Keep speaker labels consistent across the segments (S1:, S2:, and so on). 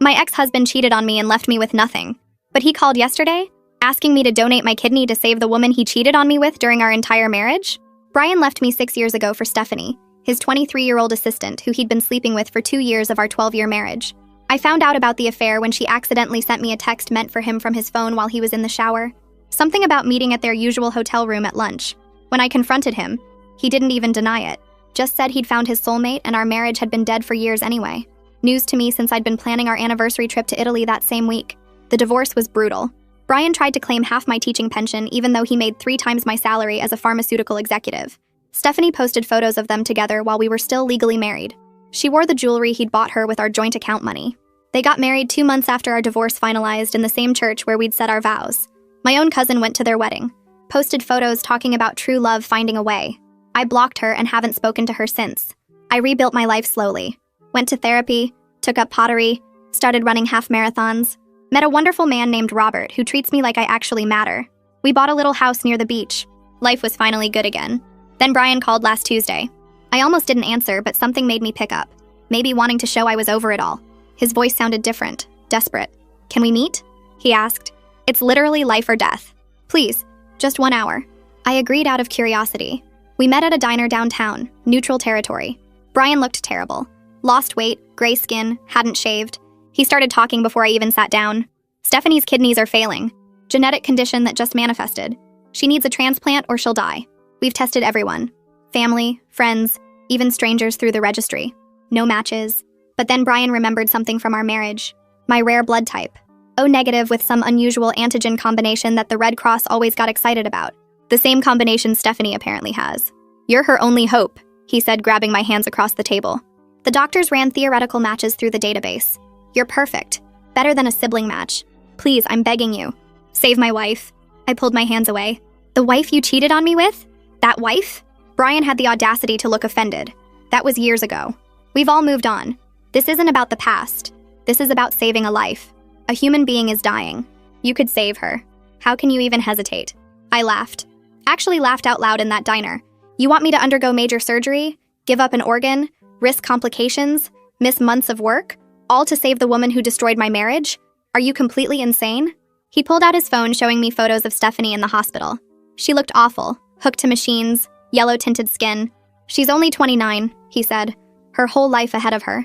S1: My ex-husband cheated on me and left me with nothing. But he called yesterday, asking me to donate my kidney to save the woman he cheated on me with during our entire marriage. Brian left me 6 years ago for Stephanie, his 23-year-old assistant who he'd been sleeping with for 2 years of our 12-year marriage. I found out about the affair when she accidentally sent me a text meant for him from his phone while he was in the shower. Something about meeting at their usual hotel room at lunch. When I confronted him, he didn't even deny it. Just said he'd found his soulmate and our marriage had been dead for years anyway. News to me since I'd been planning our anniversary trip to Italy that same week. The divorce was brutal. Brian tried to claim half my teaching pension even though he made 3 times my salary as a pharmaceutical executive. Stephanie posted photos of them together while we were still legally married. She wore the jewelry he'd bought her with our joint account money. They got married 2 months after our divorce finalized in the same church where we'd said our vows. My own cousin went to their wedding, posted photos talking about true love finding a way. I blocked her and haven't spoken to her since. I rebuilt my life slowly. Went to therapy, took up pottery, started running half marathons, met a wonderful man named Robert who treats me like I actually matter. We bought a little house near the beach. Life was finally good again. Then Brian called last Tuesday. I almost didn't answer, but something made me pick up. Maybe wanting to show I was over it all. His voice sounded different, desperate. "Can we meet?" he asked. "It's literally life or death. Please, just 1 hour." I agreed out of curiosity. We met at a diner downtown, neutral territory. Brian looked terrible. Lost weight, gray skin, hadn't shaved. He started talking before I even sat down. Stephanie's kidneys are failing. Genetic condition that just manifested. She needs a transplant or she'll die. We've tested everyone. Family, friends, even strangers through the registry. No matches. But then Brian remembered something from our marriage. My rare blood type. O negative with some unusual antigen combination that the Red Cross always got excited about. The same combination Stephanie apparently has. "You're her only hope," he said, grabbing my hands across the table. The doctors ran theoretical matches through the database. "You're perfect. Better than a sibling match. Please, I'm begging you. Save my wife." I pulled my hands away. "The wife you cheated on me with? That wife?" Brian had the audacity to look offended. "That was years ago. We've all moved on. This isn't about the past. This is about saving a life. A human being is dying. You could save her. How can you even hesitate?" I laughed. Actually laughed out loud in that diner. "You want me to undergo major surgery? Give up an organ? Risk complications? Miss months of work? All to save the woman who destroyed my marriage? Are you completely insane?" He pulled out his phone showing me photos of Stephanie in the hospital. She looked awful, hooked to machines, yellow-tinted skin. "She's only 29, he said. "Her whole life ahead of her.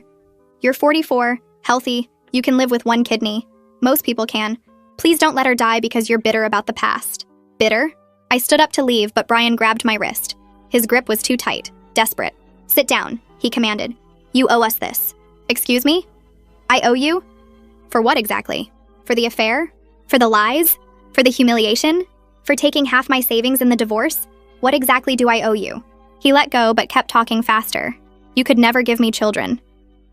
S1: You're 44, healthy, you can live with 1 kidney. Most people can. Please don't let her die because you're bitter about the past." Bitter? I stood up to leave, but Brian grabbed my wrist. His grip was too tight, desperate. "Sit down," he commanded. "You owe us this." "Excuse me? I owe you? For what exactly? For the affair? For the lies? For the humiliation? For taking half my savings in the divorce? What exactly do I owe you?" He let go but kept talking faster. "You could never give me children.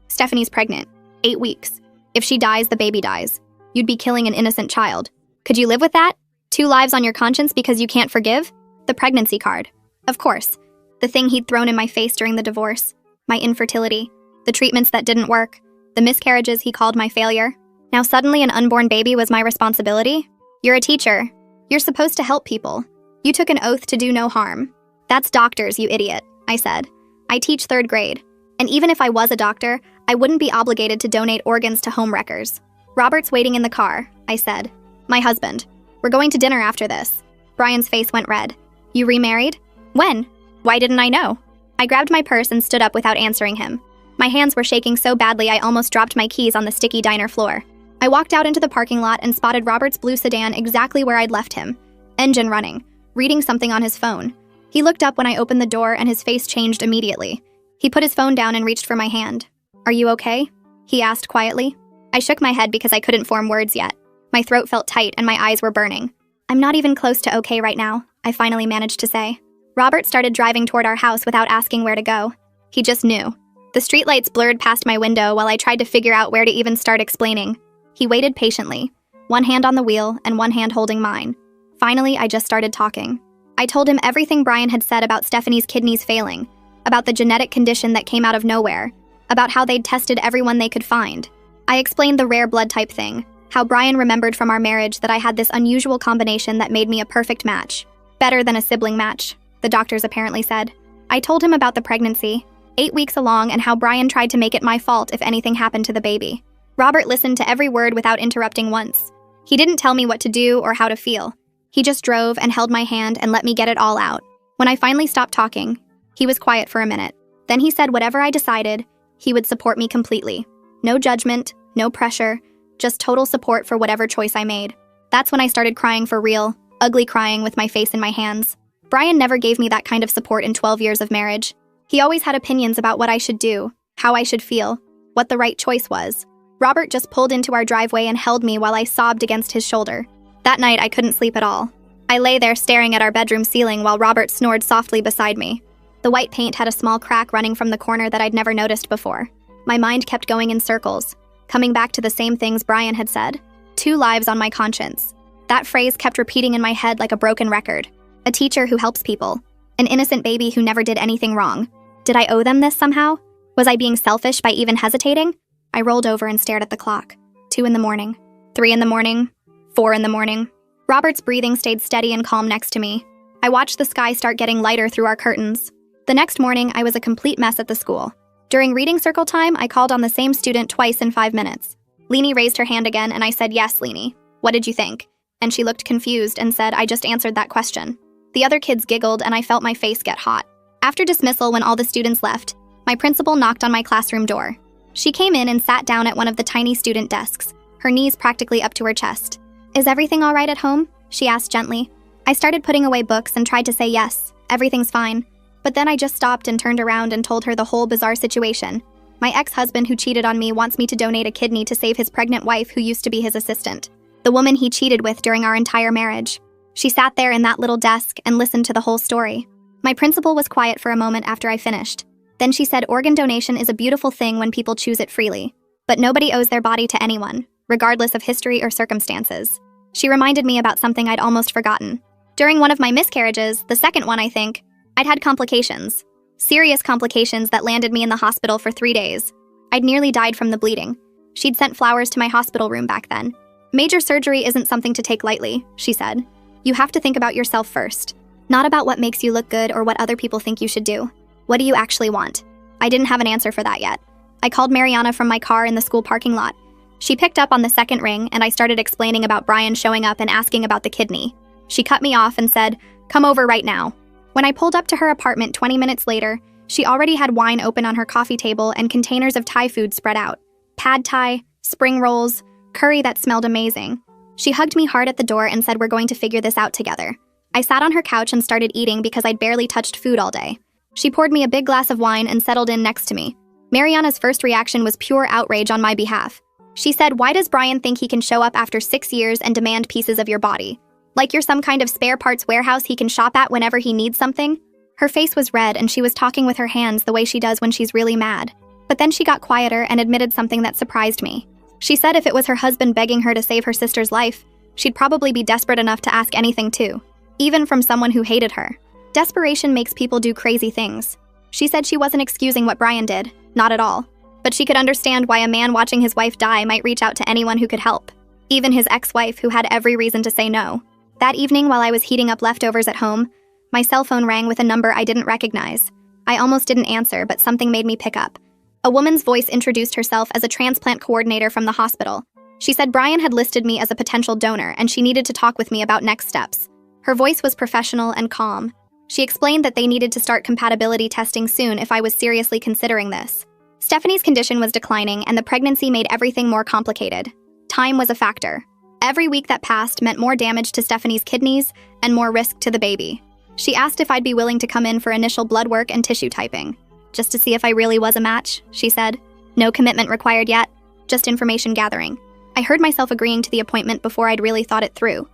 S1: Stephanie's pregnant. 8 weeks. If she dies, the baby dies. You'd be killing an innocent child. Could you live with that? 2 lives on your conscience because you can't forgive?" The pregnancy card. Of course. The thing he'd thrown in my face during the divorce. My infertility. The treatments that didn't work. The miscarriages he called my failure. Now suddenly an unborn baby was my responsibility? "You're a teacher. You're supposed to help people. You took an oath to do no harm." "That's doctors, you idiot," I said. "I teach 3rd grade. And even if I was a doctor, I wouldn't be obligated to donate organs to home wreckers." "Robert's waiting in the car," I said. "My husband. We're going to dinner after this." Brian's face went red. "You remarried? When? Why didn't I know?" I grabbed my purse and stood up without answering him. My hands were shaking so badly I almost dropped my keys on the sticky diner floor. I walked out into the parking lot and spotted Robert's blue sedan exactly where I'd left him. Engine running, reading something on his phone. He looked up when I opened the door and his face changed immediately. He put his phone down and reached for my hand. "Are you okay?" he asked quietly. I shook my head because I couldn't form words yet. My throat felt tight and my eyes were burning. "I'm not even close to okay right now," I finally managed to say. Robert started driving toward our house without asking where to go. He just knew. The streetlights blurred past my window while I tried to figure out where to even start explaining. He waited patiently, 1 hand on the wheel and 1 hand holding mine. Finally, I just started talking. I told him everything Brian had said about Stephanie's kidneys failing, about the genetic condition that came out of nowhere, about how they'd tested everyone they could find. I explained the rare blood type thing, how Brian remembered from our marriage that I had this unusual combination that made me a perfect match. Better than a sibling match, the doctors apparently said. I told him about the pregnancy, 8 weeks along, and how Brian tried to make it my fault if anything happened to the baby. Robert listened to every word without interrupting once. He didn't tell me what to do or how to feel. He just drove and held my hand and let me get it all out. When I finally stopped talking, he was quiet for a minute. Then he said whatever I decided, he would support me completely. No judgment, no pressure, just total support for whatever choice I made. That's when I started crying for real, ugly crying with my face in my hands. Brian never gave me that kind of support in 12 years of marriage. He always had opinions about what I should do, how I should feel, what the right choice was. Robert just pulled into our driveway and held me while I sobbed against his shoulder. That night, I couldn't sleep at all. I lay there staring at our bedroom ceiling while Robert snored softly beside me. The white paint had a small crack running from the corner that I'd never noticed before. My mind kept going in circles, coming back to the same things Brian had said. 2 lives on my conscience. That phrase kept repeating in my head like a broken record. A teacher who helps people. An innocent baby who never did anything wrong. Did I owe them this somehow? Was I being selfish by even hesitating? I rolled over and stared at the clock. 2 in the morning. 3 in the morning. 4 in the morning. Robert's breathing stayed steady and calm next to me. I watched the sky start getting lighter through our curtains. The next morning, I was a complete mess at the school. During reading circle time, I called on the same student twice in 5 minutes. Leanie raised her hand again, and I said, "Yes, Leanie. What did you think?" And she looked confused and said, "I just answered that question." The other kids giggled, and I felt my face get hot. After dismissal, when all the students left, my principal knocked on my classroom door. She came in and sat down at one of the tiny student desks, her knees practically up to her chest. "Is everything all right at home?" she asked gently. I started putting away books and tried to say yes, everything's fine. But then I just stopped and turned around and told her the whole bizarre situation. My ex-husband who cheated on me wants me to donate a kidney to save his pregnant wife who used to be his assistant, the woman he cheated with during our entire marriage. She sat there in that little desk and listened to the whole story. My principal was quiet for a moment after I finished. Then she said organ donation is a beautiful thing when people choose it freely. But nobody owes their body to anyone, regardless of history or circumstances. She reminded me about something I'd almost forgotten. During one of my miscarriages, the second one I think, I'd had complications. Serious complications that landed me in the hospital for 3 days. I'd nearly died from the bleeding. She'd sent flowers to my hospital room back then. "Major surgery isn't something to take lightly," she said. "You have to think about yourself first. Not about what makes you look good or what other people think you should do. What do you actually want?" I didn't have an answer for that yet. I called Mariana from my car in the school parking lot. She picked up on the second ring, and I started explaining about Brian showing up and asking about the kidney. She cut me off and said, "Come over right now." When I pulled up to her apartment 20 minutes later, she already had wine open on her coffee table and containers of Thai food spread out. Pad Thai, spring rolls, curry that smelled amazing. She hugged me hard at the door and said we're going to figure this out together. I sat on her couch and started eating because I'd barely touched food all day. She poured me a big glass of wine and settled in next to me. Mariana's first reaction was pure outrage on my behalf. She said, "Why does Brian think he can show up after 6 years and demand pieces of your body? Like you're some kind of spare parts warehouse he can shop at whenever he needs something?" Her face was red and she was talking with her hands the way she does when she's really mad. But then she got quieter and admitted something that surprised me. She said if it was her husband begging her to save her sister's life, she'd probably be desperate enough to ask anything too, even from someone who hated her. Desperation makes people do crazy things. She said she wasn't excusing what Brian did, not at all. But she could understand why a man watching his wife die might reach out to anyone who could help, even his ex-wife who had every reason to say no. That evening while I was heating up leftovers at home, my cell phone rang with a number I didn't recognize. I almost didn't answer, but something made me pick up. A woman's voice introduced herself as a transplant coordinator from the hospital. She said Brian had listed me as a potential donor and she needed to talk with me about next steps. Her voice was professional and calm. She explained that they needed to start compatibility testing soon if I was seriously considering this. Stephanie's condition was declining and the pregnancy made everything more complicated. Time was a factor. Every week that passed meant more damage to Stephanie's kidneys and more risk to the baby. She asked if I'd be willing to come in for initial blood work and tissue typing. Just to see if I really was a match, she said. No commitment required yet, just information gathering. I heard myself agreeing to the appointment before I'd really thought it through.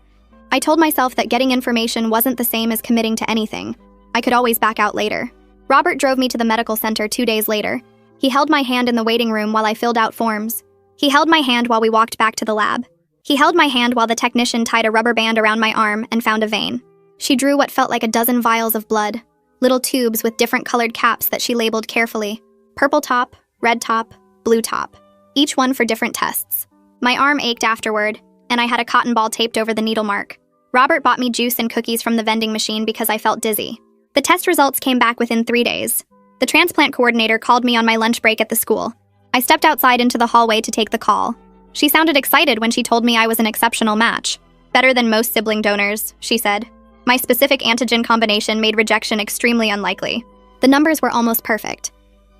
S1: I told myself that getting information wasn't the same as committing to anything. I could always back out later. Robert drove me to the medical center 2 days later. He held my hand in the waiting room while I filled out forms. He held my hand while we walked back to the lab. He held my hand while the technician tied a rubber band around my arm and found a vein. She drew what felt like a dozen vials of blood, little tubes with different colored caps that she labeled carefully. Purple top, red top, blue top. Each one for different tests. My arm ached afterward, and I had a cotton ball taped over the needle mark. Robert bought me juice and cookies from the vending machine because I felt dizzy. The test results came back within 3 days. The transplant coordinator called me on my lunch break at the school. I stepped outside into the hallway to take the call. She sounded excited when she told me I was an exceptional match. Better than most sibling donors, she said. My specific antigen combination made rejection extremely unlikely. The numbers were almost perfect.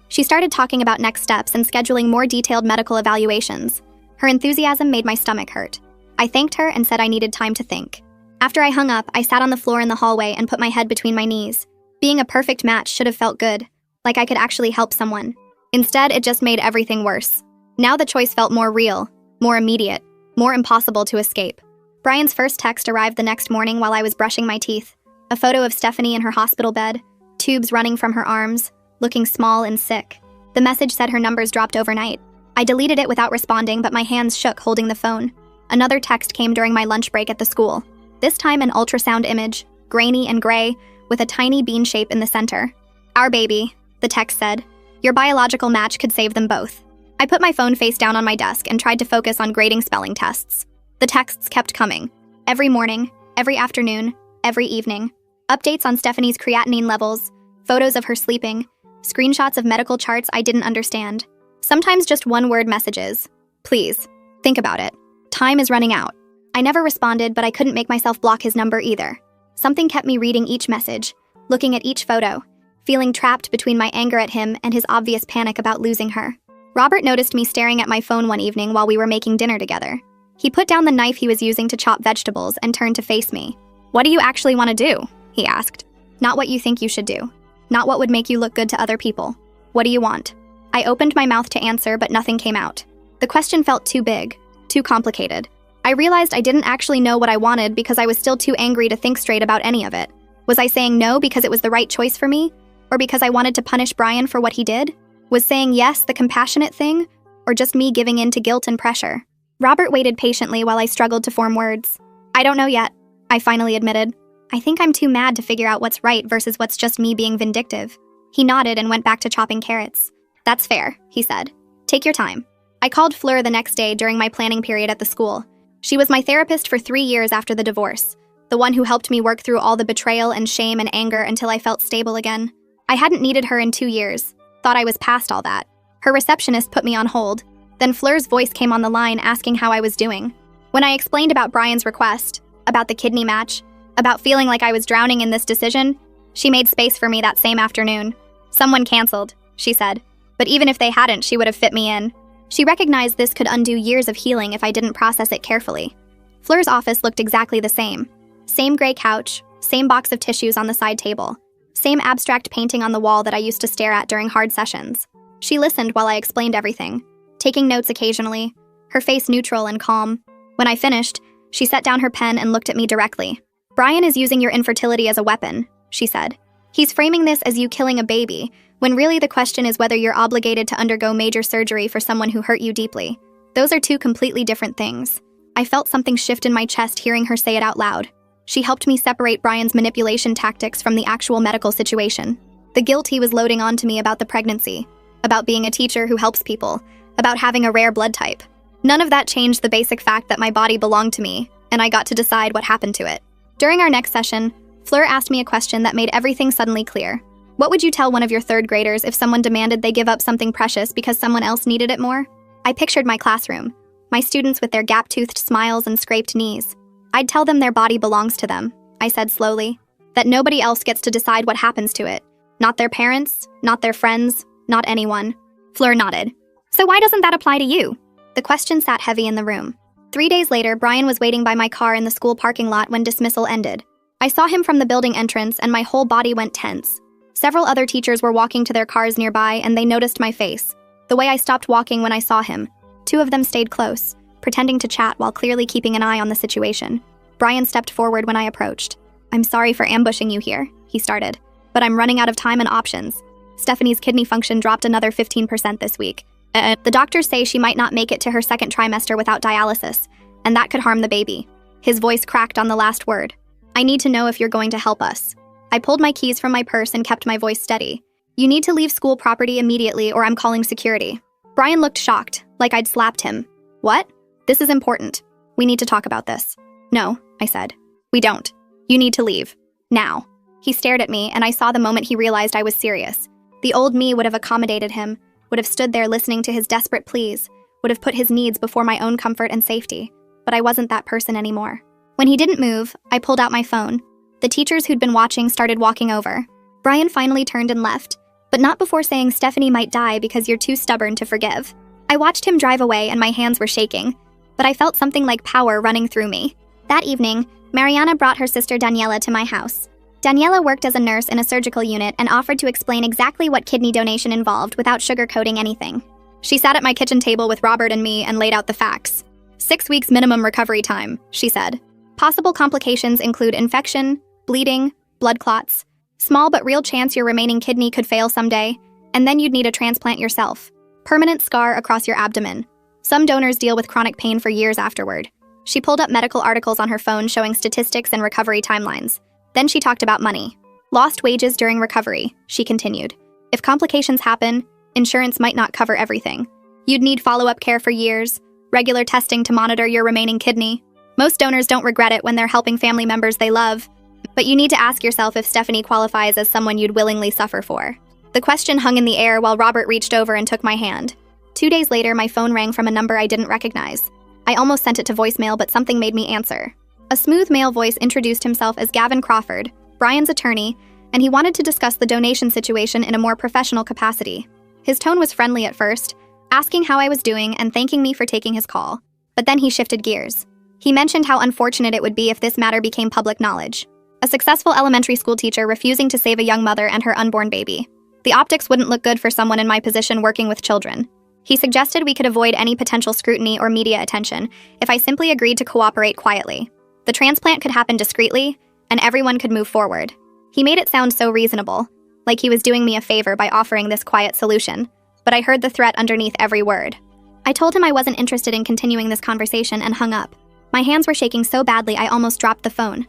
S1: She started talking about next steps and scheduling more detailed medical evaluations. Her enthusiasm made my stomach hurt. I thanked her and said I needed time to think. After I hung up, I sat on the floor in the hallway and put my head between my knees. Being a perfect match should have felt good, like I could actually help someone. Instead, it just made everything worse. Now the choice felt more real, more immediate, more impossible to escape. Brian's first text arrived the next morning while I was brushing my teeth. A photo of Stephanie in her hospital bed, tubes running from her arms, looking small and sick. The message said her numbers dropped overnight. I deleted it without responding, but my hands shook holding the phone. Another text came during my lunch break at the school. This time an ultrasound image, grainy and gray, with a tiny bean shape in the center. "Our baby," the text said. "Your biological match could save them both." I put my phone face down on my desk and tried to focus on grading spelling tests. The texts kept coming. Every morning, every afternoon, every evening. Updates on Stephanie's creatinine levels, photos of her sleeping, screenshots of medical charts I didn't understand. Sometimes just one-word messages. "Please, think about it. Time is running out." I never responded, but I couldn't make myself block his number either. Something kept me reading each message, looking at each photo, feeling trapped between my anger at him and his obvious panic about losing her. Robert noticed me staring at my phone one evening while we were making dinner together. He put down the knife he was using to chop vegetables and turned to face me. "What do you actually want to do?" he asked. "Not what you think you should do. Not what would make you look good to other people. What do you want?" I opened my mouth to answer, but nothing came out. The question felt too big, too complicated. I realized I didn't actually know what I wanted because I was still too angry to think straight about any of it. Was I saying no because it was the right choice for me? Or because I wanted to punish Brian for what he did? Was saying yes the compassionate thing? Or just me giving in to guilt and pressure? Robert waited patiently while I struggled to form words. "I don't know yet," I finally admitted. "I think I'm too mad to figure out what's right versus what's just me being vindictive." He nodded and went back to chopping carrots. "That's fair," he said. "Take your time." I called Fleur the next day during my planning period at the school. She was my therapist for 3 years after the divorce, the one who helped me work through all the betrayal and shame and anger until I felt stable again. I hadn't needed her in 2 years, thought I was past all that. Her receptionist put me on hold. Then Fleur's voice came on the line asking how I was doing. When I explained about Brian's request, about the kidney match, about feeling like I was drowning in this decision, she made space for me that same afternoon. "Someone canceled," she said. But even if they hadn't, she would have fit me in. She recognized this could undo years of healing if I didn't process it carefully. Fleur's office looked exactly the same. Same gray couch, same box of tissues on the side table, same abstract painting on the wall that I used to stare at during hard sessions. She listened while I explained everything, taking notes occasionally, her face neutral and calm. When I finished, she set down her pen and looked at me directly. "Brian is using your infertility as a weapon," she said. "He's framing this as you killing a baby, when really the question is whether you're obligated to undergo major surgery for someone who hurt you deeply. Those are two completely different things." I felt something shift in my chest hearing her say it out loud. She helped me separate Brian's manipulation tactics from the actual medical situation. The guilt he was loading onto me about the pregnancy, about being a teacher who helps people, about having a rare blood type. None of that changed the basic fact that my body belonged to me, and I got to decide what happened to it. During our next session, Fleur asked me a question that made everything suddenly clear. "What would you tell one of your third graders if someone demanded they give up something precious because someone else needed it more?" I pictured my classroom, my students with their gap-toothed smiles and scraped knees. "I'd tell them their body belongs to them," I said slowly, "that nobody else gets to decide what happens to it. Not their parents, not their friends, not anyone." Fleur nodded. "So why doesn't that apply to you?" The question sat heavy in the room. 3 days later, Brian was waiting by my car in the school parking lot when dismissal ended. I saw him from the building entrance and my whole body went tense. Several other teachers were walking to their cars nearby and they noticed my face, the way I stopped walking when I saw him. 2 of them stayed close, pretending to chat while clearly keeping an eye on the situation. Brian stepped forward when I approached. "I'm sorry for ambushing you here," he started, "but I'm running out of time and options. Stephanie's kidney function dropped another 15% this week. The doctors say she might not make it to her second trimester without dialysis, and that could harm the baby." His voice cracked on the last word. "I need to know if you're going to help us." I pulled my keys from my purse and kept my voice steady. "You need to leave school property immediately or I'm calling security." Brian looked shocked, like I'd slapped him. "What? This is important. We need to talk about this." "No," I said. "We don't. You need to leave. Now." He stared at me, and I saw the moment he realized I was serious. The old me would have accommodated him, would have stood there listening to his desperate pleas, would have put his needs before my own comfort and safety. But I wasn't that person anymore. When he didn't move, I pulled out my phone. The teachers who'd been watching started walking over. Brian finally turned and left, but not before saying Stephanie might die because you're too stubborn to forgive. I watched him drive away and my hands were shaking, but I felt something like power running through me. That evening, Mariana brought her sister Daniela to my house. Daniela worked as a nurse in a surgical unit and offered to explain exactly what kidney donation involved without sugarcoating anything. She sat at my kitchen table with Robert and me and laid out the facts. 6 weeks minimum recovery time, she said. Possible complications include infection, bleeding, blood clots, small but real chance your remaining kidney could fail someday, and then you'd need a transplant yourself. Permanent scar across your abdomen. Some donors deal with chronic pain for years afterward. She pulled up medical articles on her phone showing statistics and recovery timelines. Then she talked about money. Lost wages during recovery, she continued. If complications happen, insurance might not cover everything. You'd need follow-up care for years, regular testing to monitor your remaining kidney. Most donors don't regret it when they're helping family members they love, but you need to ask yourself if Stephanie qualifies as someone you'd willingly suffer for. The question hung in the air while Robert reached over and took my hand. 2 days later, my phone rang from a number I didn't recognize. I almost sent it to voicemail, but something made me answer. A smooth male voice introduced himself as Gavin Crawford, Brian's attorney, and he wanted to discuss the donation situation in a more professional capacity. His tone was friendly at first, asking how I was doing and thanking me for taking his call. But then he shifted gears. He mentioned how unfortunate it would be if this matter became public knowledge. A successful elementary school teacher refusing to save a young mother and her unborn baby. The optics wouldn't look good for someone in my position working with children. He suggested we could avoid any potential scrutiny or media attention if I simply agreed to cooperate quietly. The transplant could happen discreetly, and everyone could move forward. He made it sound so reasonable, like he was doing me a favor by offering this quiet solution, but I heard the threat underneath every word. I told him I wasn't interested in continuing this conversation and hung up. My hands were shaking so badly I almost dropped the phone.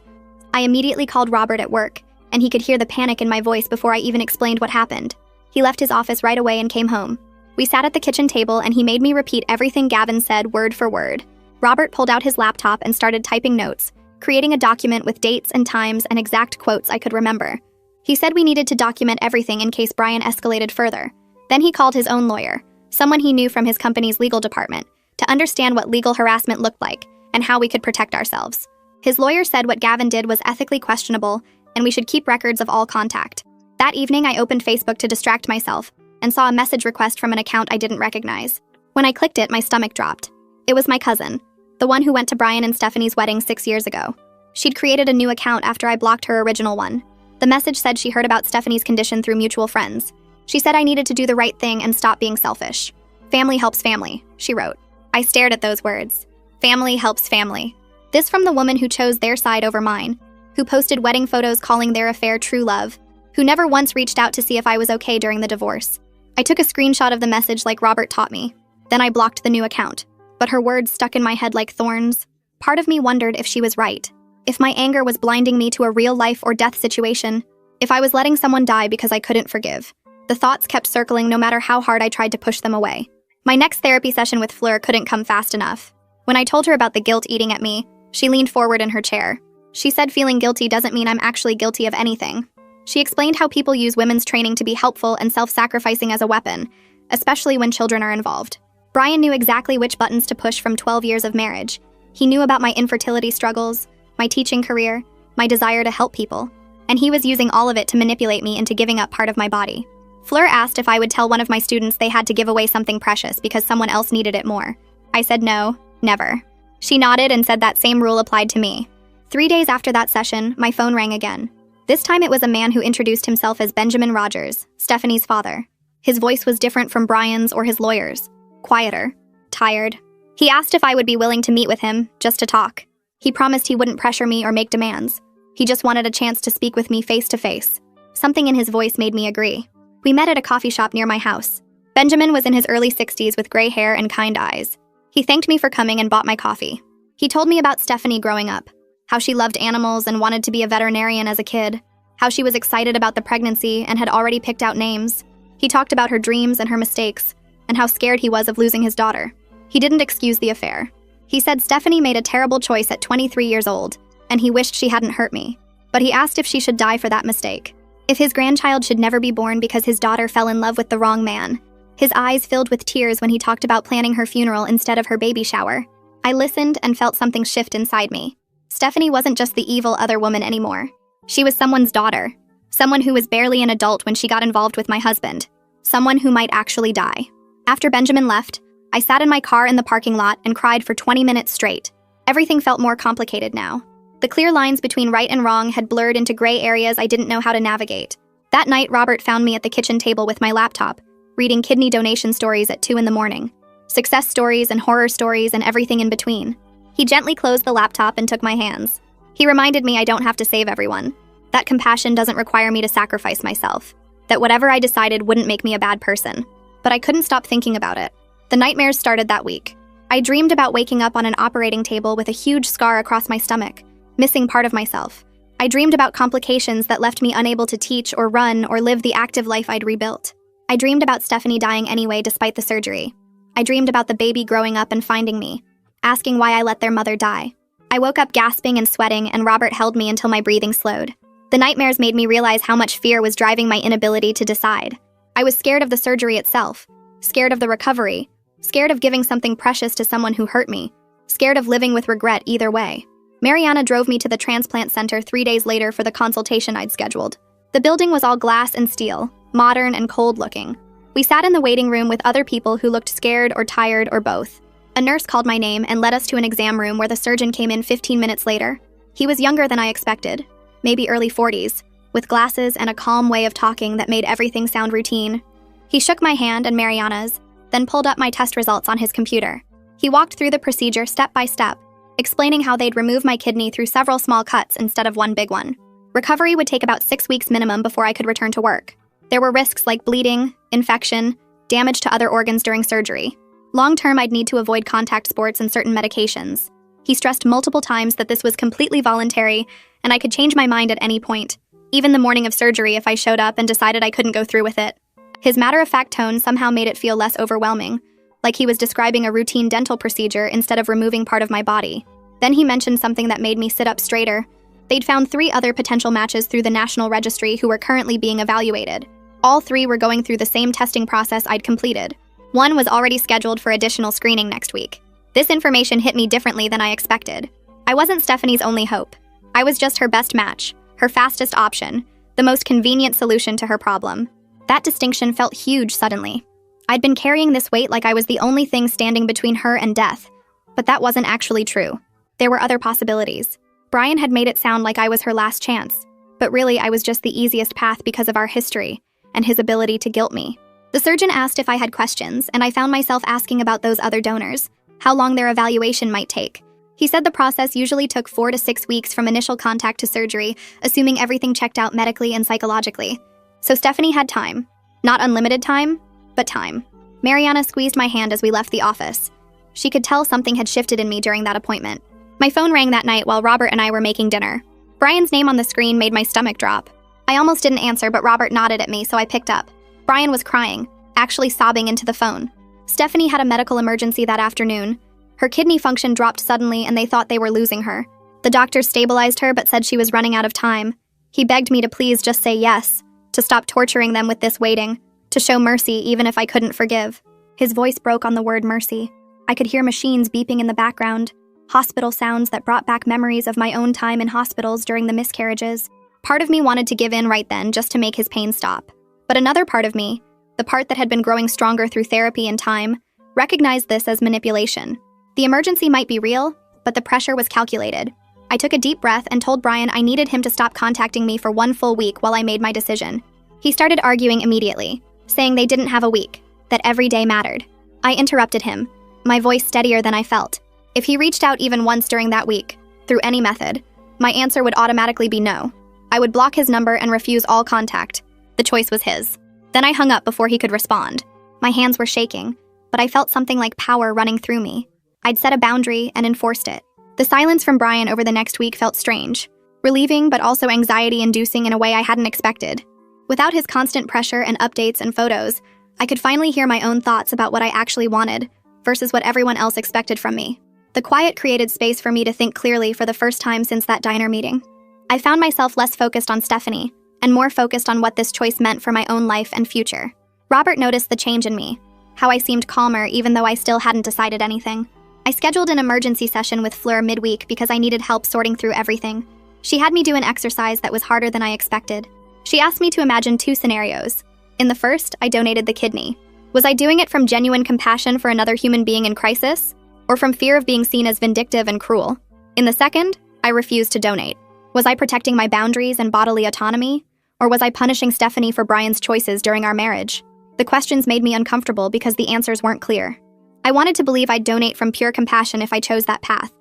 S1: I immediately called Robert at work, and he could hear the panic in my voice before I even explained what happened. He left his office right away and came home. We sat at the kitchen table and he made me repeat everything Gavin said word for word. Robert pulled out his laptop and started typing notes, creating a document with dates and times and exact quotes I could remember. He said we needed to document everything in case Brian escalated further. Then he called his own lawyer, someone he knew from his company's legal department, to understand what legal harassment looked like and how we could protect ourselves. His lawyer said what Gavin did was ethically questionable and we should keep records of all contact. That evening, I opened Facebook to distract myself and saw a message request from an account I didn't recognize. When I clicked it, my stomach dropped. It was my cousin, the one who went to Brian and Stephanie's wedding 6 years ago. She'd created a new account after I blocked her original one. The message said she heard about Stephanie's condition through mutual friends. She said I needed to do the right thing and stop being selfish. Family helps family, she wrote. I stared at those words. Family helps family. This from the woman who chose their side over mine, who posted wedding photos calling their affair true love, who never once reached out to see if I was okay during the divorce. I took a screenshot of the message like Robert taught me. Then I blocked the new account. But her words stuck in my head like thorns. Part of me wondered if she was right. If my anger was blinding me to a real life or death situation. If I was letting someone die because I couldn't forgive. The thoughts kept circling no matter how hard I tried to push them away. My next therapy session with Fleur couldn't come fast enough. When I told her about the guilt eating at me, she leaned forward in her chair. She said feeling guilty doesn't mean I'm actually guilty of anything. She explained how people use women's training to be helpful and self-sacrificing as a weapon, especially when children are involved. Brian knew exactly which buttons to push from 12 years of marriage. He knew about my infertility struggles, my teaching career, my desire to help people, and he was using all of it to manipulate me into giving up part of my body. Fleur asked if I would tell one of my students they had to give away something precious because someone else needed it more. I said no, never. She nodded and said that same rule applied to me. 3 days after that session, my phone rang again. This time it was a man who introduced himself as Benjamin Rogers, Stephanie's father. His voice was different from Brian's or his lawyer's. Quieter. Tired. He asked if I would be willing to meet with him, just to talk. He promised he wouldn't pressure me or make demands. He just wanted a chance to speak with me face to face. Something in his voice made me agree. We met at a coffee shop near my house. Benjamin was in his early 60s with gray hair and kind eyes. He thanked me for coming and bought my coffee. He told me about Stephanie growing up. How she loved animals and wanted to be a veterinarian as a kid. How she was excited about the pregnancy and had already picked out names. He talked about her dreams and her mistakes, and how scared he was of losing his daughter. He didn't excuse the affair. He said Stephanie made a terrible choice at 23 years old, and he wished she hadn't hurt me. But he asked if she should die for that mistake. If his grandchild should never be born because his daughter fell in love with the wrong man. His eyes filled with tears when he talked about planning her funeral instead of her baby shower. I listened and felt something shift inside me. Stephanie wasn't just the evil other woman anymore. She was someone's daughter. Someone who was barely an adult when she got involved with my husband. Someone who might actually die. After Benjamin left, I sat in my car in the parking lot and cried for 20 minutes straight. Everything felt more complicated now. The clear lines between right and wrong had blurred into gray areas I didn't know how to navigate. That night, Robert found me at the kitchen table with my laptop, reading kidney donation stories at 2 a.m. Success stories and horror stories and everything in between. He gently closed the laptop and took my hands. He reminded me I don't have to save everyone. That compassion doesn't require me to sacrifice myself. That whatever I decided wouldn't make me a bad person. But I couldn't stop thinking about it. The nightmares started that week. I dreamed about waking up on an operating table with a huge scar across my stomach, missing part of myself. I dreamed about complications that left me unable to teach or run or live the active life I'd rebuilt. I dreamed about Stephanie dying anyway despite the surgery. I dreamed about the baby growing up and finding me, asking why I let their mother die. I woke up gasping and sweating, and Robert held me until my breathing slowed. The nightmares made me realize how much fear was driving my inability to decide. I was scared of the surgery itself, scared of the recovery, scared of giving something precious to someone who hurt me, scared of living with regret either way. Mariana drove me to the transplant center 3 days later for the consultation I'd scheduled. The building was all glass and steel, modern and cold-looking. We sat in the waiting room with other people who looked scared or tired or both. A nurse called my name and led us to an exam room where the surgeon came in 15 minutes later. He was younger than I expected, maybe early 40s, with glasses and a calm way of talking that made everything sound routine. He shook my hand and Mariana's, then pulled up my test results on his computer. He walked through the procedure step by step, explaining how they'd remove my kidney through several small cuts instead of one big one. Recovery would take about 6 weeks minimum before I could return to work. There were risks like bleeding, infection, damage to other organs during surgery. Long-term, I'd need to avoid contact sports and certain medications. He stressed multiple times that this was completely voluntary, and I could change my mind at any point, even the morning of surgery if I showed up and decided I couldn't go through with it. His matter-of-fact tone somehow made it feel less overwhelming, like he was describing a routine dental procedure instead of removing part of my body. Then he mentioned something that made me sit up straighter. They'd found 3 other potential matches through the National Registry who were currently being evaluated. All 3 were going through the same testing process I'd completed. One was already scheduled for additional screening next week. This information hit me differently than I expected. I wasn't Stephanie's only hope. I was just her best match, her fastest option, the most convenient solution to her problem. That distinction felt huge suddenly. I'd been carrying this weight like I was the only thing standing between her and death. But that wasn't actually true. There were other possibilities. Brian had made it sound like I was her last chance, but really I was just the easiest path because of our history and his ability to guilt me. The surgeon asked if I had questions, and I found myself asking about those other donors, how long their evaluation might take. He said the process usually took 4 to 6 weeks from initial contact to surgery, assuming everything checked out medically and psychologically. So Stephanie had time. Not unlimited time, but time. Mariana squeezed my hand as we left the office. She could tell something had shifted in me during that appointment. My phone rang that night while Robert and I were making dinner. Brian's name on the screen made my stomach drop. I almost didn't answer, but Robert nodded at me, so I picked up. Brian was crying, actually sobbing into the phone. Stephanie had a medical emergency that afternoon. Her kidney function dropped suddenly and they thought they were losing her. The doctors stabilized her but said she was running out of time. He begged me to please just say yes, to stop torturing them with this waiting, to show mercy even if I couldn't forgive. His voice broke on the word mercy. I could hear machines beeping in the background, hospital sounds that brought back memories of my own time in hospitals during the miscarriages. Part of me wanted to give in right then just to make his pain stop. But another part of me, the part that had been growing stronger through therapy and time, recognized this as manipulation. The emergency might be real, but the pressure was calculated. I took a deep breath and told Brian I needed him to stop contacting me for 1 full week while I made my decision. He started arguing immediately, saying they didn't have a week, that every day mattered. I interrupted him, my voice steadier than I felt. If he reached out even once during that week, through any method, my answer would automatically be no. I would block his number and refuse all contact. The choice was his. Then I hung up before he could respond. My hands were shaking, but I felt something like power running through me. I'd set a boundary and enforced it. The silence from Brian over the next week felt strange, relieving but also anxiety-inducing in a way I hadn't expected. Without his constant pressure and updates and photos, I could finally hear my own thoughts about what I actually wanted versus what everyone else expected from me. The quiet created space for me to think clearly for the first time since that diner meeting. I found myself less focused on Stephanie and more focused on what this choice meant for my own life and future. Robert noticed the change in me. how I seemed calmer even though I still hadn't decided anything. I scheduled an emergency session with Fleur midweek because I needed help sorting through everything. She had me do an exercise that was harder than I expected. She asked me to imagine 2 scenarios. In the first, I donated the kidney. Was I doing it from genuine compassion for another human being in crisis, or from fear of being seen as vindictive and cruel? In the second, I refused to donate. Was I protecting my boundaries and bodily autonomy, or was I punishing Stephanie for Brian's choices during our marriage? The questions made me uncomfortable because the answers weren't clear. I wanted to believe I'd donate from pure compassion if I chose that path,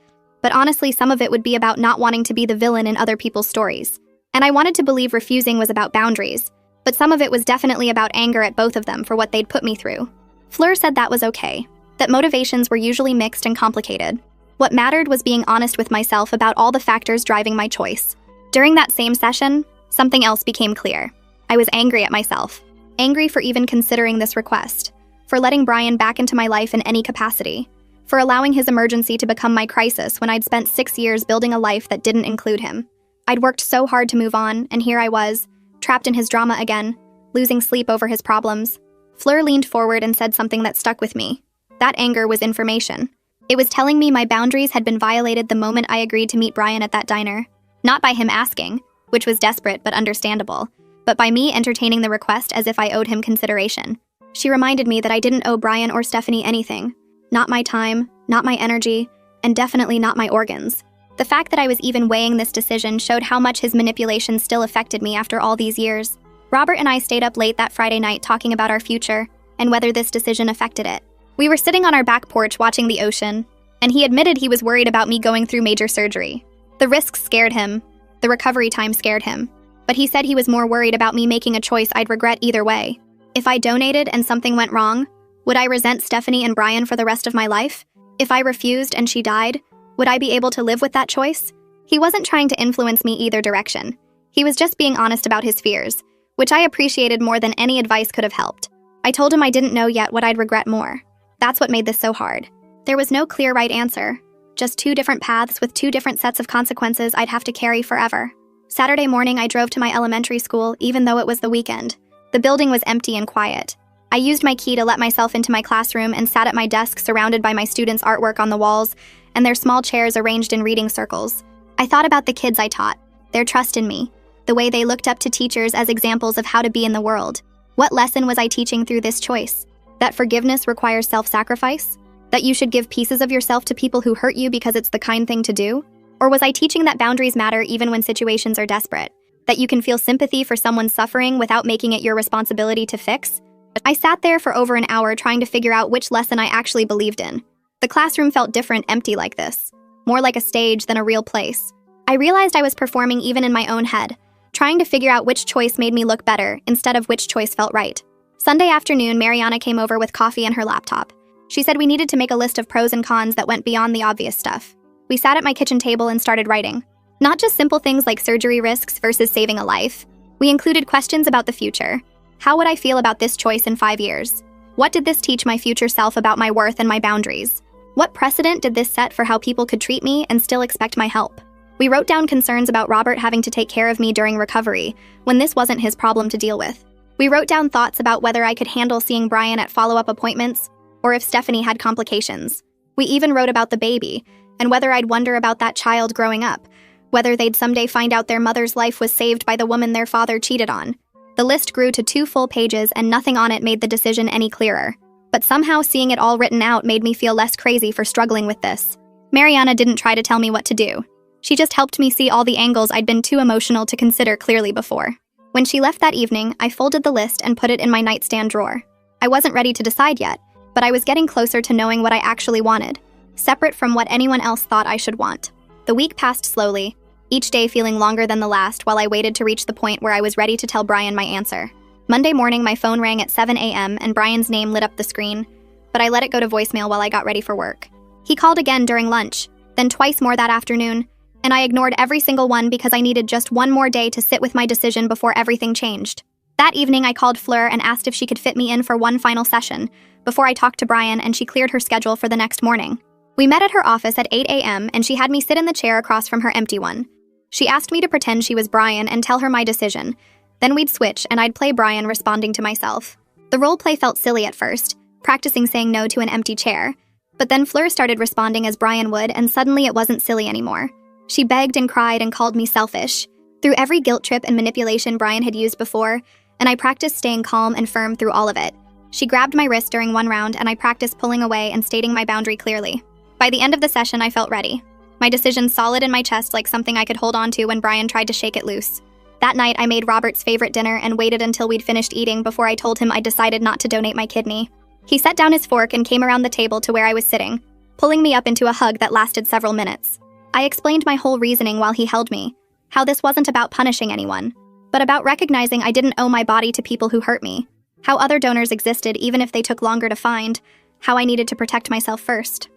S1: but honestly, some of it would be about not wanting to be the villain in other people's stories. And I wanted to believe refusing was about boundaries, but some of it was definitely about anger at both of them for what they'd put me through. Fleur said that was okay, that motivations were usually mixed and complicated. What mattered was being honest with myself about all the factors driving my choice. During that same session, something else became clear. I was angry at myself. Angry for even considering this request, for letting Brian back into my life in any capacity, for allowing his emergency to become my crisis when I'd spent 6 years building a life that didn't include him. I'd worked so hard to move on, and here I was, trapped in his drama again, losing sleep over his problems. Fleur leaned forward and said something that stuck with me. That anger was information. It was telling me my boundaries had been violated the moment I agreed to meet Brian at that diner. Not by him asking, which was desperate but understandable, but by me entertaining the request as if I owed him consideration. She reminded me that I didn't owe Brian or Stephanie anything. Not my time, not my energy, and definitely not my organs. The fact that I was even weighing this decision showed how much his manipulation still affected me after all these years. Robert and I stayed up late that Friday night talking about our future and whether this decision affected it. We were sitting on our back porch watching the ocean, and he admitted he was worried about me going through major surgery. The risks scared him. The recovery time scared him. But he said he was more worried about me making a choice I'd regret either way. If I donated and something went wrong, would I resent Stephanie and Brian for the rest of my life? If I refused and she died, would I be able to live with that choice? He wasn't trying to influence me either direction. He was just being honest about his fears, which I appreciated more than any advice could have helped. I told him I didn't know yet what I'd regret more. That's what made this so hard. There was no clear right answer, just 2 different paths with 2 different sets of consequences I'd have to carry forever. Saturday morning, I drove to my elementary school, even though it was the weekend. The building was empty and quiet. I used my key to let myself into my classroom and sat at my desk surrounded by my students' artwork on the walls and their small chairs arranged in reading circles. I thought about the kids I taught, their trust in me, the way they looked up to teachers as examples of how to be in the world. What lesson was I teaching through this choice? That forgiveness requires self-sacrifice? That you should give pieces of yourself to people who hurt you because it's the kind thing to do? Or was I teaching that boundaries matter even when situations are desperate? That you can feel sympathy for someone suffering without making it your responsibility to fix? I sat there for over an hour trying to figure out which lesson I actually believed in. The classroom felt different empty like this, more like a stage than a real place. I realized I was performing even in my own head, trying to figure out which choice made me look better instead of which choice felt right. Sunday afternoon, Mariana came over with coffee and her laptop. She said we needed to make a list of pros and cons that went beyond the obvious stuff. We sat at my kitchen table and started writing. Not just simple things like surgery risks versus saving a life. We included questions about the future. How would I feel about this choice in 5 years? What did this teach my future self about my worth and my boundaries? What precedent did this set for how people could treat me and still expect my help? We wrote down concerns about Robert having to take care of me during recovery, when this wasn't his problem to deal with. We wrote down thoughts about whether I could handle seeing Brian at follow-up appointments, or if Stephanie had complications. We even wrote about the baby, and whether I'd wonder about that child growing up, whether they'd someday find out their mother's life was saved by the woman their father cheated on. The list grew to 2 full pages, and nothing on it made the decision any clearer. But somehow seeing it all written out made me feel less crazy for struggling with this. Mariana didn't try to tell me what to do. She just helped me see all the angles I'd been too emotional to consider clearly before. When she left that evening, I folded the list and put it in my nightstand drawer. I wasn't ready to decide yet, but I was getting closer to knowing what I actually wanted, separate from what anyone else thought I should want. The week passed slowly, each day feeling longer than the last while I waited to reach the point where I was ready to tell Brian my answer. Monday morning, my phone rang at 7 a.m. and Brian's name lit up the screen, but I let it go to voicemail while I got ready for work. He called again during lunch, then twice more that afternoon, and I ignored every single one because I needed just one more day to sit with my decision before everything changed. That evening, I called Fleur and asked if she could fit me in for one final session before I talked to Brian, and she cleared her schedule for the next morning. We met at her office at 8 a.m. and she had me sit in the chair across from her empty one. She asked me to pretend she was Brian and tell her my decision. Then we'd switch and I'd play Brian responding to myself. The role play felt silly at first, practicing saying no to an empty chair. But then Fleur started responding as Brian would, and suddenly it wasn't silly anymore. She begged and cried and called me selfish. Through every guilt trip and manipulation Brian had used before, and I practiced staying calm and firm through all of it. She grabbed my wrist during one round, and I practiced pulling away and stating my boundary clearly. By the end of the session, I felt ready. My decision solid in my chest like something I could hold on to when Brian tried to shake it loose. That night, I made Robert's favorite dinner and waited until we'd finished eating before I told him I decided not to donate my kidney. He set down his fork and came around the table to where I was sitting, pulling me up into a hug that lasted several minutes. I explained my whole reasoning while he held me, how this wasn't about punishing anyone, but about recognizing I didn't owe my body to people who hurt me, how other donors existed even if they took longer to find, how I needed to protect myself first.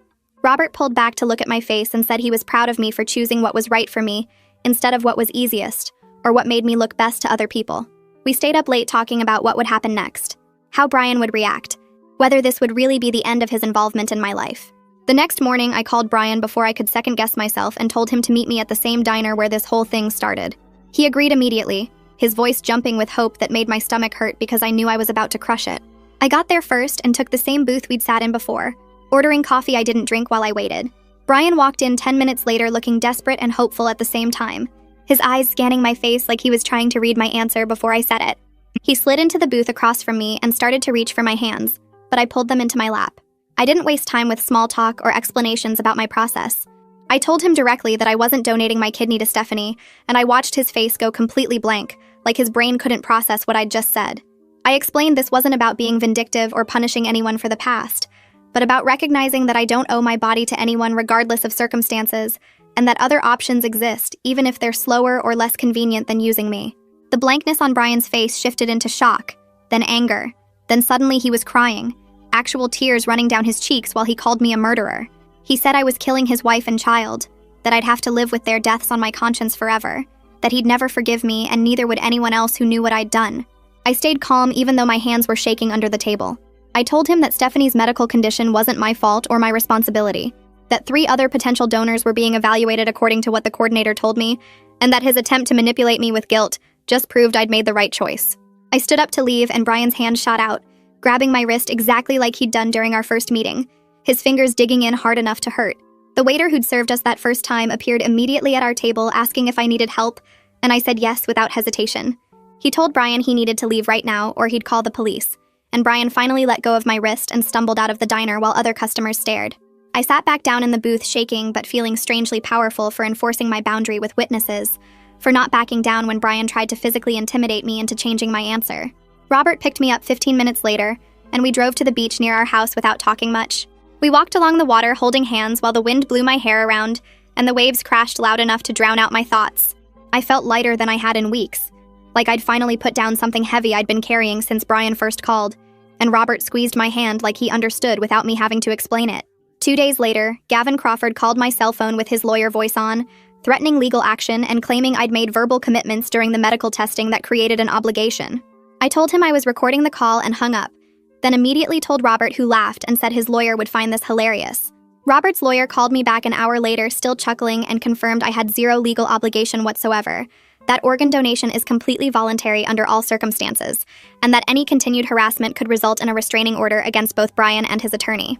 S1: Robert pulled back to look at my face and said he was proud of me for choosing what was right for me instead of what was easiest, or what made me look best to other people. We stayed up late talking about what would happen next, how Brian would react, whether this would really be the end of his involvement in my life. The next morning, I called Brian before I could second-guess myself and told him to meet me at the same diner where this whole thing started. He agreed immediately, his voice jumping with hope that made my stomach hurt because I knew I was about to crush it. I got there first and took the same booth we'd sat in before, ordering coffee I didn't drink while I waited. Brian walked in 10 minutes later looking desperate and hopeful at the same time, his eyes scanning my face like he was trying to read my answer before I said it. He slid into the booth across from me and started to reach for my hands, but I pulled them into my lap. I didn't waste time with small talk or explanations about my process. I told him directly that I wasn't donating my kidney to Stephanie, and I watched his face go completely blank, like his brain couldn't process what I'd just said. I explained this wasn't about being vindictive or punishing anyone for the past, but about recognizing that I don't owe my body to anyone regardless of circumstances, and that other options exist, even if they're slower or less convenient than using me. The blankness on Brian's face shifted into shock, then anger, then suddenly he was crying, actual tears running down his cheeks while he called me a murderer. He said I was killing his wife and child, that I'd have to live with their deaths on my conscience forever, that he'd never forgive me and neither would anyone else who knew what I'd done. I stayed calm even though my hands were shaking under the table. I told him that Stephanie's medical condition wasn't my fault or my responsibility, that 3 other potential donors were being evaluated according to what the coordinator told me, and that his attempt to manipulate me with guilt just proved I'd made the right choice. I stood up to leave and Brian's hand shot out, grabbing my wrist exactly like he'd done during our first meeting, his fingers digging in hard enough to hurt. The waiter who'd served us that first time appeared immediately at our table asking if I needed help, and I said yes without hesitation. He told Brian he needed to leave right now or he'd call the police, and Brian finally let go of my wrist and stumbled out of the diner while other customers stared. I sat back down in the booth shaking but feeling strangely powerful for enforcing my boundary with witnesses, for not backing down when Brian tried to physically intimidate me into changing my answer. Robert picked me up 15 minutes later, and we drove to the beach near our house without talking much. We walked along the water holding hands while the wind blew my hair around and the waves crashed loud enough to drown out my thoughts. I felt lighter than I had in weeks, like I'd finally put down something heavy I'd been carrying since Brian first called, and Robert squeezed my hand like he understood without me having to explain it. 2 days later, Gavin Crawford called my cell phone with his lawyer voice on, threatening legal action and claiming I'd made verbal commitments during the medical testing that created an obligation. I told him I was recording the call and hung up, then immediately told Robert, who laughed and said his lawyer would find this hilarious. Robert's lawyer called me back an hour later, still chuckling, and confirmed I had zero legal obligation whatsoever, that organ donation is completely voluntary under all circumstances, and that any continued harassment could result in a restraining order against both Brian and his attorney.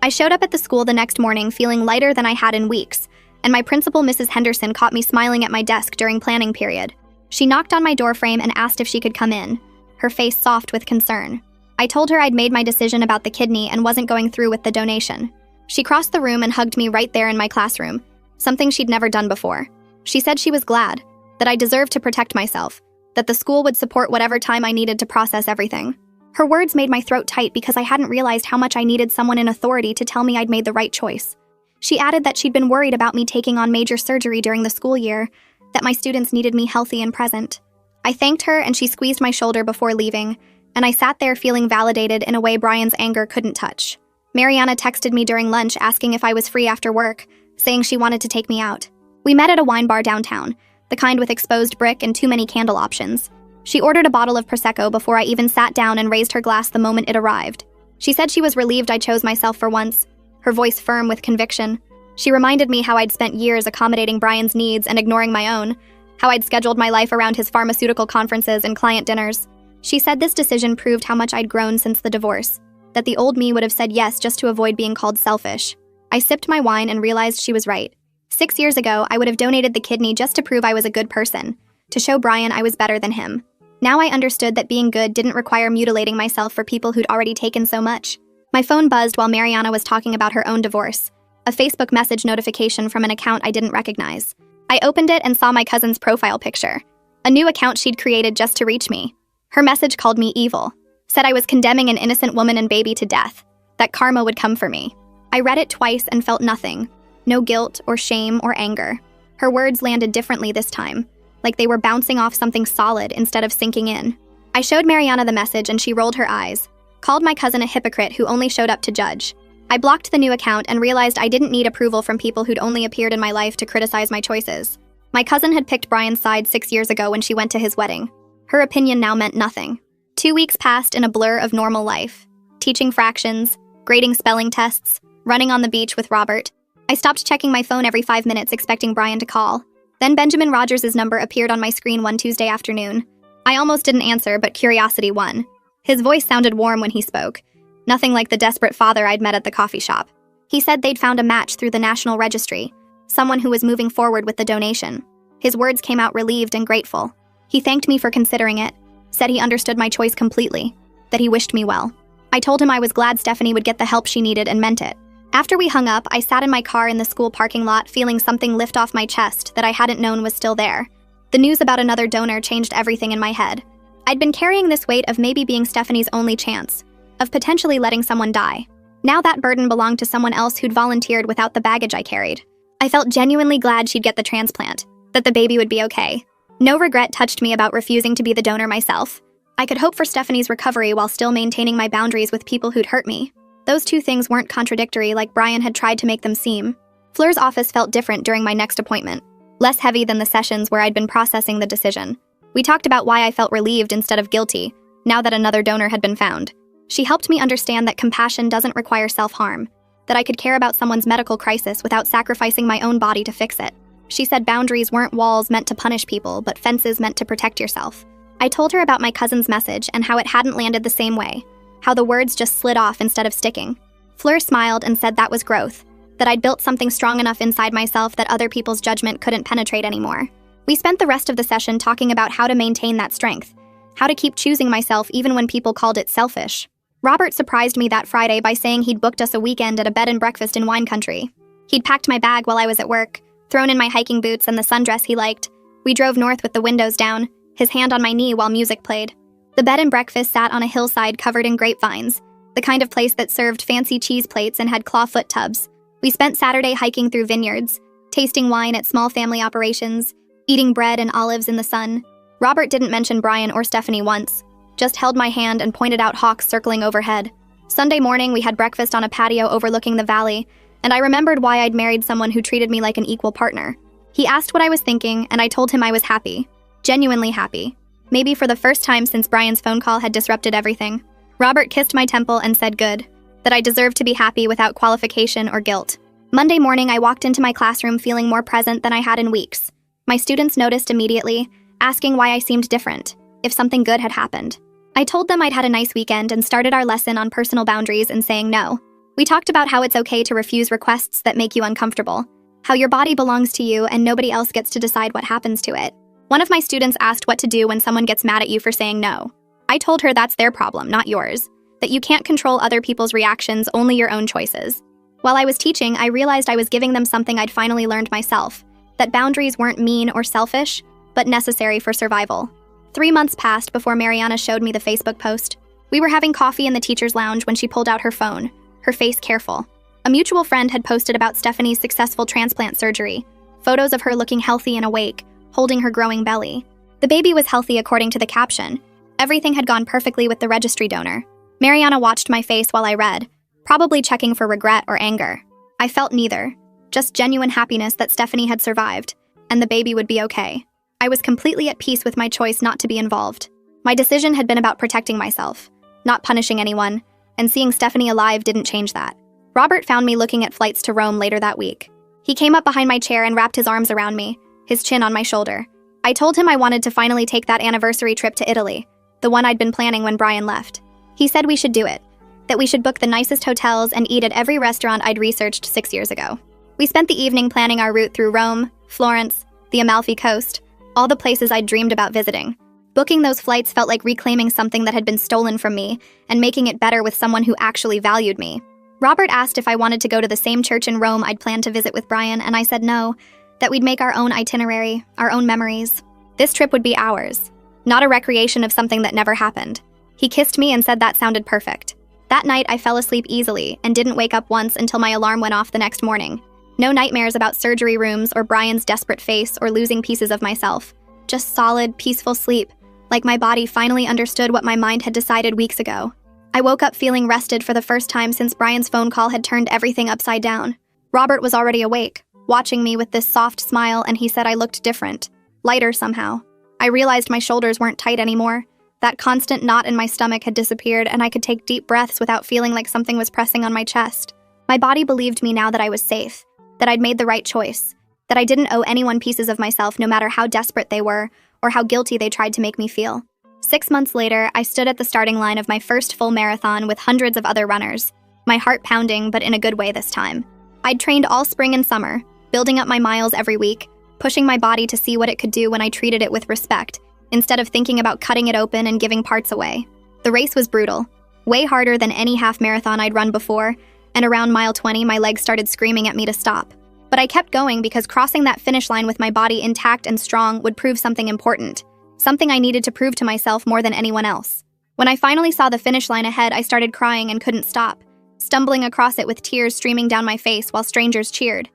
S1: I showed up at the school the next morning feeling lighter than I had in weeks, and my principal, Mrs. Henderson, caught me smiling at my desk during planning period. She knocked on my doorframe and asked if she could come in, her face soft with concern. I told her I'd made my decision about the kidney and wasn't going through with the donation. She crossed the room and hugged me right there in my classroom, something she'd never done before. She said she was glad, that I deserved to protect myself, that the school would support whatever time I needed to process everything. Her words made my throat tight because I hadn't realized how much I needed someone in authority to tell me I'd made the right choice. She added that she'd been worried about me taking on major surgery during the school year, that my students needed me healthy and present. I thanked her and she squeezed my shoulder before leaving, and I sat there feeling validated in a way Brian's anger couldn't touch. Mariana texted me during lunch asking if I was free after work, saying she wanted to take me out. We met at a wine bar downtown, the kind with exposed brick and too many candle options. She ordered a bottle of Prosecco before I even sat down and raised her glass the moment it arrived. She said she was relieved I chose myself for once, her voice firm with conviction. She reminded me how I'd spent years accommodating Brian's needs and ignoring my own, how I'd scheduled my life around his pharmaceutical conferences and client dinners. She said this decision proved how much I'd grown since the divorce, that the old me would have said yes just to avoid being called selfish. I sipped my wine and realized she was right. 6 years ago, I would have donated the kidney just to prove I was a good person, to show Brian I was better than him. Now I understood that being good didn't require mutilating myself for people who'd already taken so much. My phone buzzed while Mariana was talking about her own divorce. A Facebook message notification from an account I didn't recognize. I opened it and saw my cousin's profile picture. A new account she'd created just to reach me. Her message called me evil. Said I was condemning an innocent woman and baby to death. That karma would come for me. I read it twice and felt nothing. No guilt or shame or anger. Her words landed differently this time, like they were bouncing off something solid instead of sinking in. I showed Mariana the message and she rolled her eyes. Called my cousin a hypocrite who only showed up to judge. I blocked the new account and realized I didn't need approval from people who'd only appeared in my life to criticize my choices. My cousin had picked Brian's side 6 years ago when she went to his wedding. Her opinion now meant nothing. 2 weeks passed in a blur of normal life. Teaching fractions, grading spelling tests, running on the beach with Robert. I stopped checking my phone every 5 minutes expecting Brian to call. Then Benjamin Rogers' number appeared on my screen one Tuesday afternoon. I almost didn't answer, but curiosity won. His voice sounded warm when he spoke. Nothing like the desperate father I'd met at the coffee shop. He said they'd found a match through the National Registry, someone who was moving forward with the donation. His words came out relieved and grateful. He thanked me for considering it, said he understood my choice completely, that he wished me well. I told him I was glad Stephanie would get the help she needed and meant it. After we hung up, I sat in my car in the school parking lot feeling something lift off my chest that I hadn't known was still there. The news about another donor changed everything in my head. I'd been carrying this weight of maybe being Stephanie's only chance, of potentially letting someone die. Now that burden belonged to someone else who'd volunteered without the baggage I carried. I felt genuinely glad she'd get the transplant, that the baby would be okay. No regret touched me about refusing to be the donor myself. I could hope for Stephanie's recovery while still maintaining my boundaries with people who'd hurt me. Those two things weren't contradictory like Brian had tried to make them seem. Fleur's office felt different during my next appointment, less heavy than the sessions where I'd been processing the decision. We talked about why I felt relieved instead of guilty, now that another donor had been found. She helped me understand that compassion doesn't require self-harm, that I could care about someone's medical crisis without sacrificing my own body to fix it. She said boundaries weren't walls meant to punish people, but fences meant to protect yourself. I told her about my cousin's message and how it hadn't landed the same way, how the words just slid off instead of sticking. Fleur smiled and said that was growth, that I'd built something strong enough inside myself that other people's judgment couldn't penetrate anymore. We spent the rest of the session talking about how to maintain that strength, how to keep choosing myself even when people called it selfish. Robert surprised me that Friday by saying he'd booked us a weekend at a bed and breakfast in wine country. He'd packed my bag while I was at work, thrown in my hiking boots and the sundress he liked. We drove north with the windows down, his hand on my knee while music played. The bed and breakfast sat on a hillside covered in grapevines, the kind of place that served fancy cheese plates and had clawfoot tubs. We spent Saturday hiking through vineyards, tasting wine at small family operations, eating bread and olives in the sun. Robert didn't mention Brian or Stephanie once, just held my hand and pointed out hawks circling overhead. Sunday morning, we had breakfast on a patio overlooking the valley, and I remembered why I'd married someone who treated me like an equal partner. He asked what I was thinking, and I told him I was happy. Genuinely happy. Maybe for the first time since Brian's phone call had disrupted everything. Robert kissed my temple and said good, that I deserved to be happy without qualification or guilt. Monday morning, I walked into my classroom feeling more present than I had in weeks. My students noticed immediately, asking why I seemed different, if something good had happened. I told them I'd had a nice weekend and started our lesson on personal boundaries and saying no. We talked about how it's okay to refuse requests that make you uncomfortable, how your body belongs to you and nobody else gets to decide what happens to it. One of my students asked what to do when someone gets mad at you for saying no. I told her that's their problem, not yours, that you can't control other people's reactions, only your own choices. While I was teaching, I realized I was giving them something I'd finally learned myself, that boundaries weren't mean or selfish, but necessary for survival. 3 months passed before Mariana showed me the Facebook post. We were having coffee in the teacher's lounge when she pulled out her phone, her face careful. A mutual friend had posted about Stephanie's successful transplant surgery, photos of her looking healthy and awake, holding her growing belly. The baby was healthy according to the caption. Everything had gone perfectly with the registry donor. Mariana watched my face while I read, probably checking for regret or anger. I felt neither, just genuine happiness that Stephanie had survived, and the baby would be okay. I was completely at peace with my choice not to be involved. My decision had been about protecting myself, not punishing anyone, and seeing Stephanie alive didn't change that. Robert found me looking at flights to Rome later that week. He came up behind my chair and wrapped his arms around me, his chin on my shoulder. I told him I wanted to finally take that anniversary trip to Italy, the one I'd been planning when Brian left. He said we should do it, that we should book the nicest hotels and eat at every restaurant I'd researched 6 years ago. We spent the evening planning our route through Rome, Florence, the Amalfi Coast, all the places I'd dreamed about visiting. Booking those flights felt like reclaiming something that had been stolen from me and making it better with someone who actually valued me. Robert asked if I wanted to go to the same church in Rome I'd planned to visit with Brian, and I said no, that we'd make our own itinerary, our own memories. This trip would be ours, not a recreation of something that never happened. He kissed me and said that sounded perfect. That night, I fell asleep easily and didn't wake up once until my alarm went off the next morning. No nightmares about surgery rooms or Brian's desperate face or losing pieces of myself. Just solid, peaceful sleep, like my body finally understood what my mind had decided weeks ago. I woke up feeling rested for the first time since Brian's phone call had turned everything upside down. Robert was already awake, watching me with this soft smile, and he said I looked different, lighter somehow. I realized my shoulders weren't tight anymore. That constant knot in my stomach had disappeared, and I could take deep breaths without feeling like something was pressing on my chest. My body believed me now that I was safe, that I'd made the right choice, that I didn't owe anyone pieces of myself no matter how desperate they were or how guilty they tried to make me feel. 6 months later, I stood at the starting line of my first full marathon with hundreds of other runners, my heart pounding, but in a good way this time. I'd trained all spring and summer, building up my miles every week, pushing my body to see what it could do when I treated it with respect, instead of thinking about cutting it open and giving parts away. The race was brutal, way harder than any half marathon I'd run before, and around mile 20, my legs started screaming at me to stop. But I kept going because crossing that finish line with my body intact and strong would prove something important, something I needed to prove to myself more than anyone else. When I finally saw the finish line ahead, I started crying and couldn't stop, stumbling across it with tears streaming down my face while strangers cheered.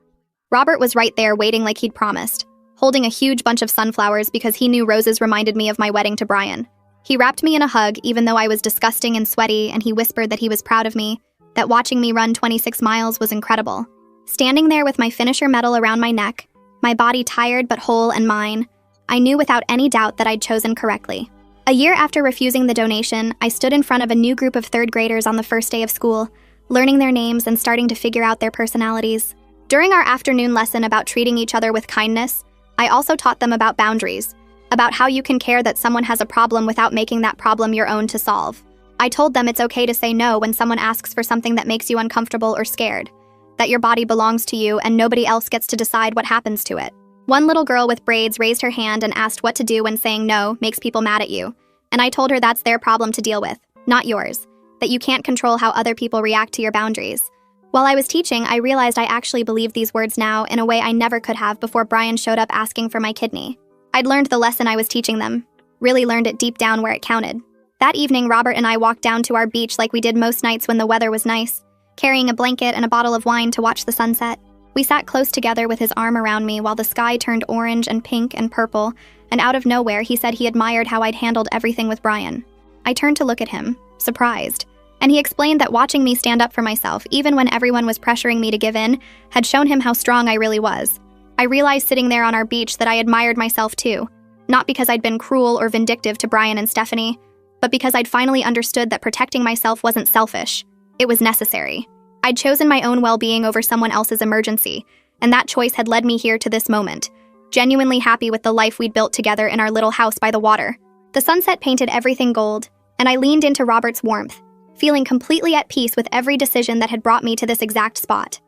S1: Robert was right there waiting like he'd promised, holding a huge bunch of sunflowers because he knew roses reminded me of my wedding to Brian. He wrapped me in a hug even though I was disgusting and sweaty, and he whispered that he was proud of me, that watching me run 26 miles was incredible. Standing there with my finisher medal around my neck, my body tired but whole and mine, I knew without any doubt that I'd chosen correctly. A year after refusing the donation, I stood in front of a new group of third graders on the first day of school, learning their names and starting to figure out their personalities. During our afternoon lesson about treating each other with kindness, I also taught them about boundaries, about how you can care that someone has a problem without making that problem your own to solve. I told them it's okay to say no when someone asks for something that makes you uncomfortable or scared, that your body belongs to you and nobody else gets to decide what happens to it. One little girl with braids raised her hand and asked what to do when saying no makes people mad at you, and I told her that's their problem to deal with, not yours, that you can't control how other people react to your boundaries. While I was teaching, I realized I actually believed these words now in a way I never could have before Brian showed up asking for my kidney. I'd learned the lesson I was teaching them, really learned it deep down where it counted. That evening, Robert and I walked down to our beach like we did most nights when the weather was nice, carrying a blanket and a bottle of wine to watch the sunset. We sat close together with his arm around me while the sky turned orange and pink and purple, and out of nowhere, he said he admired how I'd handled everything with Brian. I turned to look at him, surprised, and he explained that watching me stand up for myself, even when everyone was pressuring me to give in, had shown him how strong I really was. I realized sitting there on our beach that I admired myself too, not because I'd been cruel or vindictive to Brian and Stephanie, but because I'd finally understood that protecting myself wasn't selfish. It was necessary. I'd chosen my own well-being over someone else's emergency, and that choice had led me here to this moment, genuinely happy with the life we'd built together in our little house by the water. The sunset painted everything gold, and I leaned into Robert's warmth, feeling completely at peace with every decision that had brought me to this exact spot.